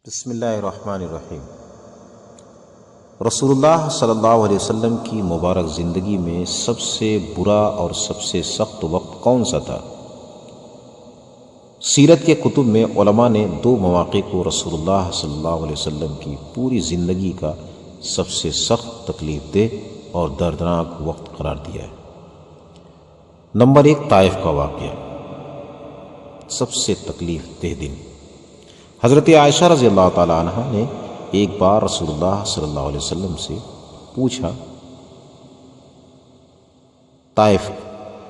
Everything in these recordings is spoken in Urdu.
بسم اللہ الرحمن الرحیم۔ رسول اللہ صلی اللہ علیہ وسلم کی مبارک زندگی میں سب سے برا اور سب سے سخت وقت کون سا تھا؟ سیرت کے کتب میں علماء نے دو مواقع کو رسول اللہ صلی اللہ علیہ وسلم کی پوری زندگی کا سب سے سخت، تکلیف دہ اور دردناک وقت قرار دیا ہے۔ نمبر 1، طائف کا واقعہ، سب سے تکلیف دہ دن۔ حضرت عائشہ رضی اللہ تعالی عنہ نے ایک بار رسول اللہ صلی اللہ علیہ وسلم سے پوچھا طائف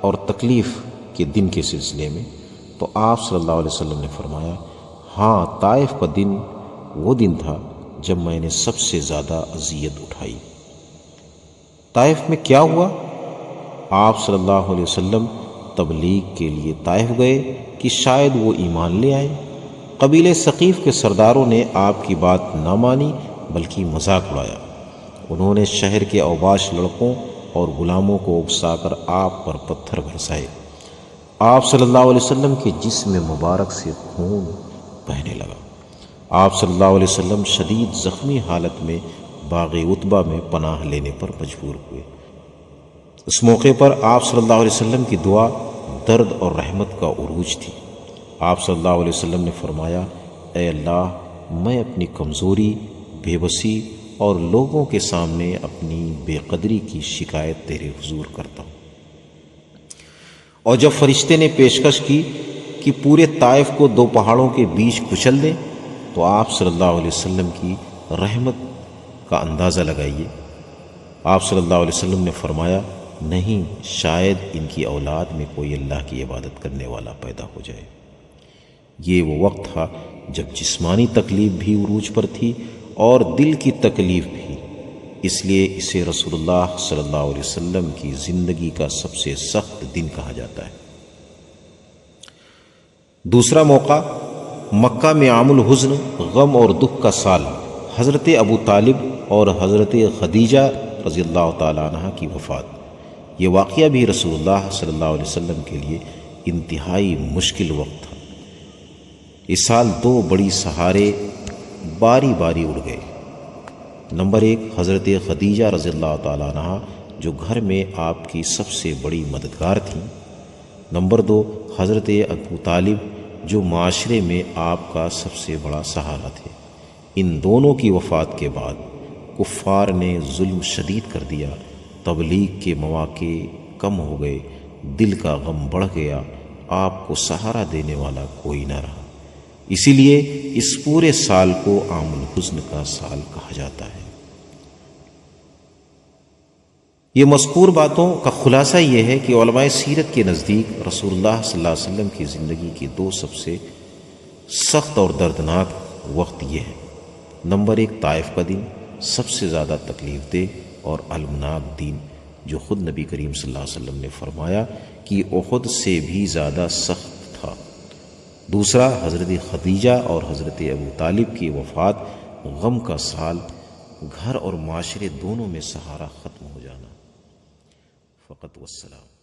اور تکلیف کے دن کے سلسلے میں، تو آپ صلی اللہ علیہ وسلم نے فرمایا، ہاں، طائف کا دن وہ دن تھا جب میں نے سب سے زیادہ اذیت اٹھائی۔ طائف میں کیا ہوا؟ آپ صلی اللہ علیہ وسلم تبلیغ کے لیے طائف گئے کہ شاید وہ ایمان لے آئیں۔ قبیلے ثقیف کے سرداروں نے آپ کی بات نہ مانی بلکہ مذاق اڑایا۔ انہوں نے شہر کے اوباش لڑکوں اور غلاموں کو اکسا کر آپ پر پتھر برسائے۔ آپ صلی اللہ علیہ وسلم کے جسم مبارک سے خون بہنے لگا۔ آپ صلی اللہ علیہ وسلم شدید زخمی حالت میں باغ عتبہ میں پناہ لینے پر مجبور ہوئے۔ اس موقع پر آپ صلی اللہ علیہ وسلم کی دعا درد اور رحمت کا عروج تھی۔ آپ صلی اللہ علیہ وسلم نے فرمایا، اے اللہ، میں اپنی کمزوری، بے بسی اور لوگوں کے سامنے اپنی بے قدری کی شکایت تیرے حضور کرتا ہوں۔ اور جب فرشتے نے پیشکش کی کہ پورے طائف کو دو پہاڑوں کے بیچ کچل دیں، تو آپ صلی اللہ علیہ وسلم کی رحمت کا اندازہ لگائیے۔ آپ صلی اللہ علیہ وسلم نے فرمایا، نہیں، شاید ان کی اولاد میں کوئی اللہ کی عبادت کرنے والا پیدا ہو جائے۔ یہ وہ وقت تھا جب جسمانی تکلیف بھی عروج پر تھی اور دل کی تکلیف بھی، اس لیے اسے رسول اللہ صلی اللہ علیہ وسلم کی زندگی کا سب سے سخت دن کہا جاتا ہے۔ دوسرا موقع، مکہ میں عام الحزن، غم اور دکھ کا سال، حضرت ابو طالب اور حضرت خدیجہ رضی اللہ تعالی عنہ کی وفات۔ یہ واقعہ بھی رسول اللہ صلی اللہ علیہ وسلم کے لیے انتہائی مشکل وقت تھا۔ اس سال دو بڑی سہارے باری باری اڑ گئے۔ نمبر 1، حضرت خدیجہ رضی اللہ تعالی عنہ، جو گھر میں آپ کی سب سے بڑی مددگار تھیں۔ نمبر 2، حضرت ابو طالب، جو معاشرے میں آپ کا سب سے بڑا سہارا تھے۔ ان دونوں کی وفات کے بعد کفار نے ظلم شدید کر دیا، تبلیغ کے مواقع کم ہو گئے، دل کا غم بڑھ گیا، آپ کو سہارا دینے والا کوئی نہ رہا۔ اسی لیے اس پورے سال کو عام الحزن کا سال کہا جاتا ہے۔ یہ مذکور باتوں کا خلاصہ یہ ہے کہ علماء سیرت کے نزدیک رسول اللہ صلی اللہ علیہ وسلم کی زندگی کے دو سب سے سخت اور دردناک وقت یہ ہے۔ نمبر 1، طائف کا دن، سب سے زیادہ تکلیف دہ اور المناک دن، جو خود نبی کریم صلی اللہ علیہ وسلم نے فرمایا کہ احد سے بھی زیادہ سخت تھا۔ دوسرا، حضرت خدیجہ اور حضرت ابو طالب کی وفات، غم کا سال، گھر اور معاشرے دونوں میں سہارا ختم ہو جانا۔ فقط والسلام۔